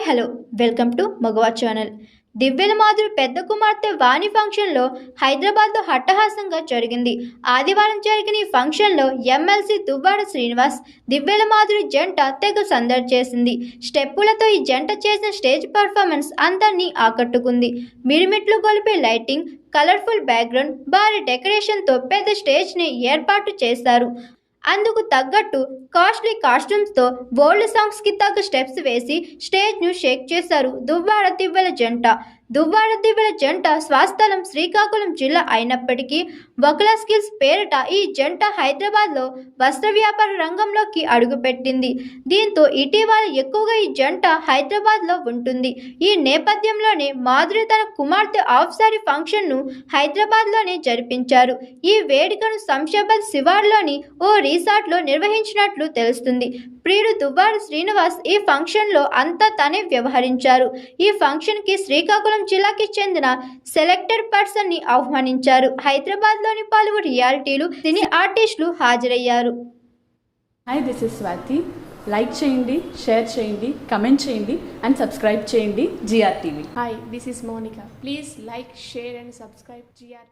Hello welcome to మగవా channel. దివ్యల మాధురి పెద్ద కుమార్తె వాణి ఫంక్షన్లో హైదరాబాద్లో హట్టహాసంగా జరిగింది. ఆదివారం జరిగిన ఈ ఫంక్షన్లో ఎమ్మెల్సీ దువ్వాడ శ్రీనివాస్, దివ్యల మాధురి జంట తెగ సందడి చేసింది. స్టెప్పులతో ఈ జంట చేసిన స్టేజ్ పర్ఫార్మెన్స్ అందరినీ ఆకట్టుకుంది. మిడిమిట్లు గొలిపే లైటింగ్, కలర్ఫుల్ బ్యాక్గ్రౌండ్, భారీ డెకరేషన్తో పెద్ద స్టేజ్ని ఏర్పాటు చేశారు. అందుకు తగ్గట్టు కాస్ట్లీ కాస్ట్యూమ్స్తో బోల్డ్ సాంగ్స్కి తగ్గ స్టెప్స్ వేసి స్టేజ్ను షేక్ చేశారు దువ్వాడ దివ్యల జంట. దువ్వాడ దివ్యల జంట స్వస్థలం శ్రీకాకుళం జిల్లా అయినప్పటికీ వకులా స్కిల్స్ పేరిట ఈ జంట హైదరాబాద్లో వస్త్ర వ్యాపార రంగంలోకి అడుగుపెట్టింది. దీంతో ఇటీవల ఎక్కువగా ఈ జంట హైదరాబాద్లో ఉంటుంది. ఈ నేపథ్యంలోనే మాధురి తన కుమార్తె ఆఫ్ సారీ ఫంక్షన్ను హైదరాబాద్లోనే జరిపించారు. ఈ వేడుకను శంషాబాద్ శివార్లోని ఓ రిసార్ట్లో నిర్వహించినట్లు తెలుస్తుంది. ప్రియుడు దువ్వాడ శ్రీనివాస్ ఈ ఫంక్షన్లో అంతా తనే వ్యవహరించారు. ఈ ఫంక్షన్కి శ్రీకాకుళం జిల్లాకి చెందిన సెలెక్టెడ్ పర్సన్ని ఆహ్వానించారు. హైదరాబాద్లోని పలువురు రియాలిటీలు, సినీ ఆర్టిస్టులు హాజరయ్యారు. Hi, this is Swathi. Like చేయండి, షేర్ చేయండి, కమెంట్ చేయండి అండ్ సబ్స్క్రైబ్ చేయండి GR TV. Hi, this is Monica. Please like, share and subscribe GR.